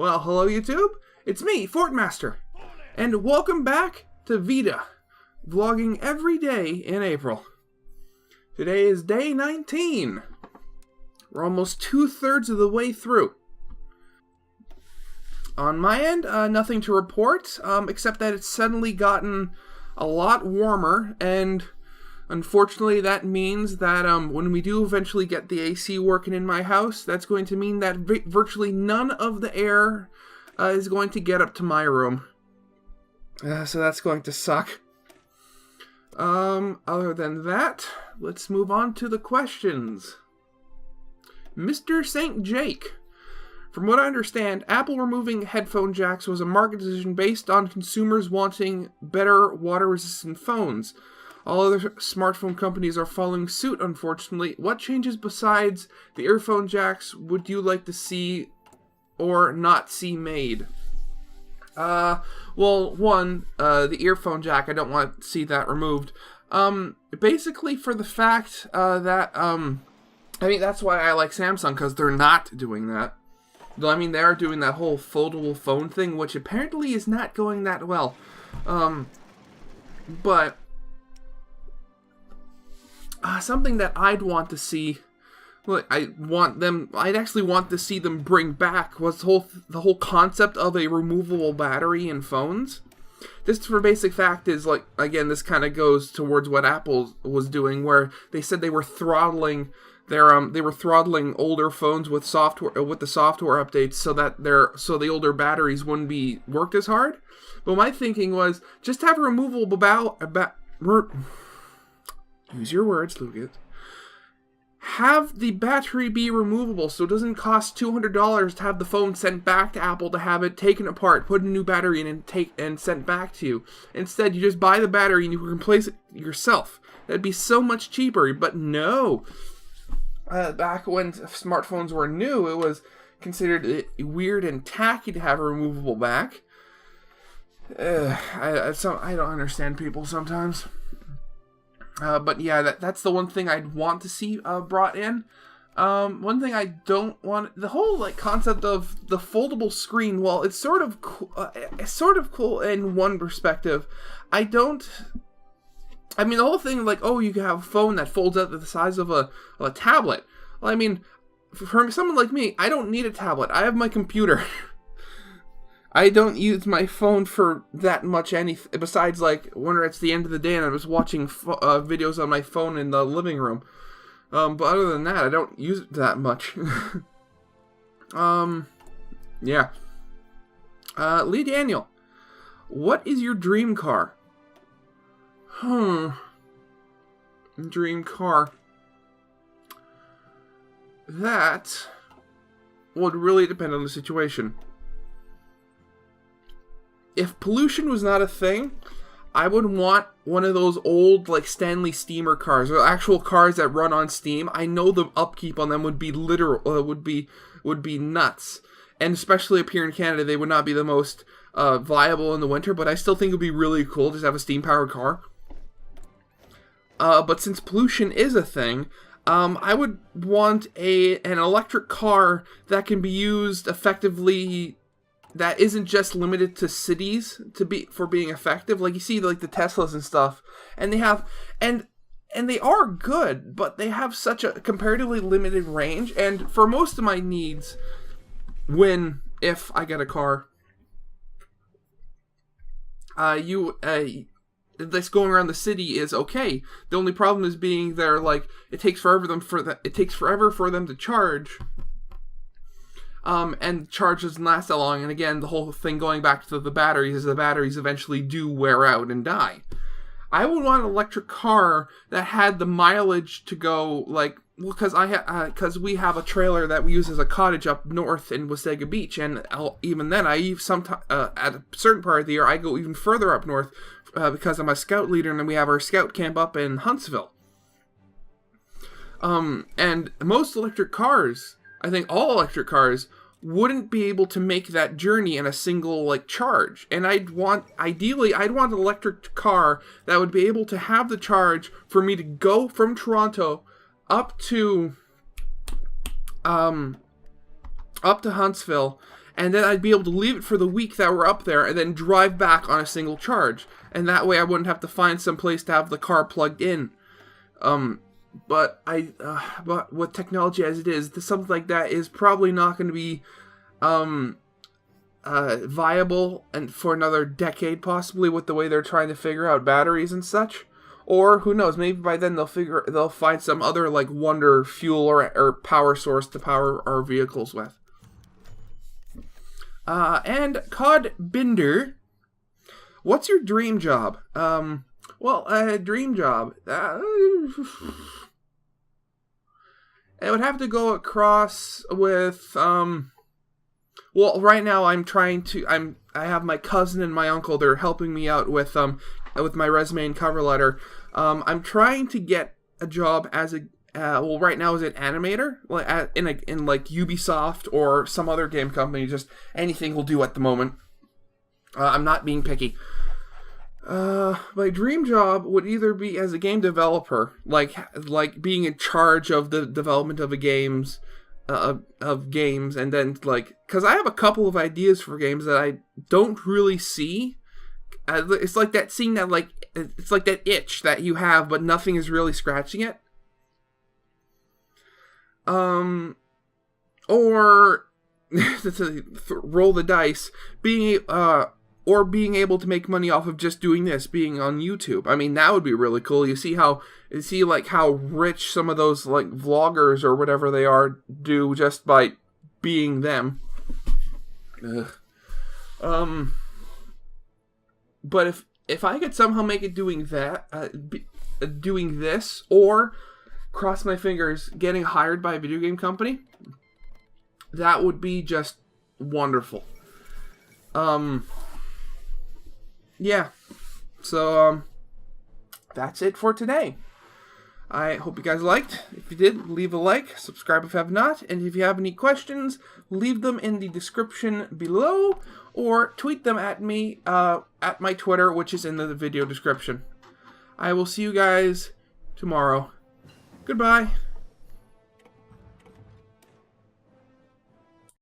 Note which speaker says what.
Speaker 1: Well, hello YouTube, it's me, Fortmaster, and welcome back to V.E.D.A, vlogging every day in April. Today is day 19. We're almost 2/3 of the way through. On my end, nothing to report, except that it's suddenly gotten a lot warmer, and unfortunately that means that when we do eventually get the AC working in my house, that's going to mean that virtually none of the air is going to get up to my room. So that's going to suck. Other than that, let's move on to the questions. Mr. St. Jake. From what I understand, Apple removing headphone jacks was a market decision based on consumers wanting better water-resistant phones. All other smartphone companies are following suit, unfortunately. What changes besides the earphone jacks would you like to see or not see made? Well, one, the earphone jack, I don't want to see that removed. Basically for the fact that, I mean, that's why I like Samsung, because they're not doing that. Though, I mean, they are doing that whole foldable phone thing, which apparently is not going that well. But something that I'd want to see, like, I'd actually want to see them bring back was the whole concept of a removable battery in phones. Just for basic fact is, like, again, this kind of goes towards what Apple was doing, where they said they were throttling throttling older phones with software, with the software updates, so that the older batteries wouldn't be worked as hard. But my thinking was just have a removable use your words, Lucas. Have the battery be removable, so it doesn't cost $200 to have the phone sent back to Apple to have it taken apart, put a new battery in, and sent back to you. Instead, you just buy the battery and you can replace it yourself. That'd be so much cheaper. But no. Back when smartphones were new, it was considered weird and tacky to have a removable back. I don't understand people sometimes. But yeah, that's the one thing I'd want to see brought in. One thing I don't want, the whole like concept of the foldable screen. Well, it's sort of cool in one perspective. I mean, the whole thing, like, oh, you can have a phone that folds out to the size of a tablet. Well, I mean, for someone like me, I don't need a tablet. I have my computer. I don't use my phone for that much anything, besides, like, when it's the end of the day and I'm just watching videos on my phone in the living room. But other than that, I don't use it that much. Yeah. Lee Daniel, what is your dream car? Dream car. That would really depend on the situation. If pollution was not a thing, I would want one of those old, like, Stanley steamer cars, or actual cars that run on steam. I know the upkeep on them would be would be nuts. And especially up here in Canada, they would not be the most viable in the winter, but I still think it would be really cool to have a steam-powered car. But since pollution is a thing, I would want an electric car that can be used effectively, that isn't just limited to cities for being effective. Like you see, like the Teslas and stuff, and they have, and they are good, but they have such a comparatively limited range. And for most of my needs, if I get a car, this going around the city is okay. The only problem is being there, like, it takes forever for them to charge. And charge doesn't last that long. And again, the whole thing going back to the batteries is the batteries eventually do wear out and die. I would want an electric car that had the mileage to go, like, well, because we have a trailer that we use as a cottage up north in Wasaga Beach, and even then, sometimes at a certain part of the year, I go even further up north because I'm a scout leader, and then we have our scout camp up in Huntsville. And most electric cars, I think all electric cars, wouldn't be able to make that journey in a single, like, charge. And ideally, I'd want an electric car that would be able to have the charge for me to go from Toronto up to Huntsville, and then I'd be able to leave it for the week that we're up there, and then drive back on a single charge. And that way I wouldn't have to find some place to have the car plugged in. But with technology as it is, something like that is probably not going to be viable and for another decade, possibly, with the way they're trying to figure out batteries and such. Or who knows? Maybe by then they'll find some other like wonder fuel or power source to power our vehicles with. And Cod Binder, what's your dream job? Dream job. It would have to go across with right now I have my cousin and my uncle. They're helping me out with my resume and cover letter. I'm trying to get a job as a right now as an animator, in like Ubisoft or some other game company. Just anything will do at the moment. I'm not being picky. My dream job would either be as a game developer, like being in charge of the development of games, and then because I have a couple of ideas for games that I don't really see. It's like that seeing that it's like that itch that you have, but nothing is really scratching it. Or roll the dice, being able to make money off of just doing this, being on YouTube. I mean, that would be really cool. You see how rich some of those vloggers or whatever they are do just by being them. But if I could somehow make it doing that, doing this, or cross my fingers, getting hired by a video game company, that would be just wonderful. Yeah. So, that's it for today. I hope you guys liked. If you did, leave a like, subscribe if you have not, and if you have any questions, leave them in the description below, or tweet them at me, at my Twitter, which is in the video description. I will see you guys tomorrow. Goodbye.